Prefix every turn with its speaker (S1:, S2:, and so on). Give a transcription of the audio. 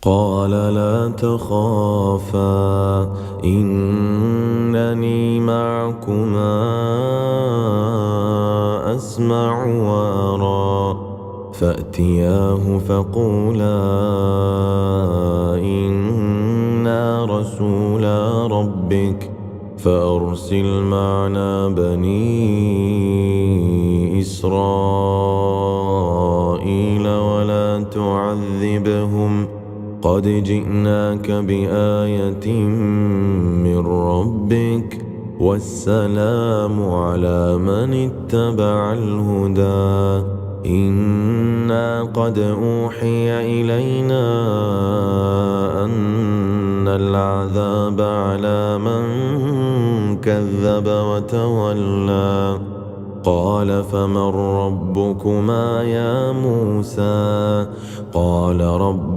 S1: قال لا تخافا إنني معكما أسمع وأرى فأتياه فقولا إنا رسولا ربك فأرسل معنا بني إسرائيل ولا تعذبهم قد جئناك بآية من ربك والسلام على من اتبع الهدى إنا قد أوحي إلينا أن العذاب على من كذب وتولى قال فمن ربكما يا موسى قال رب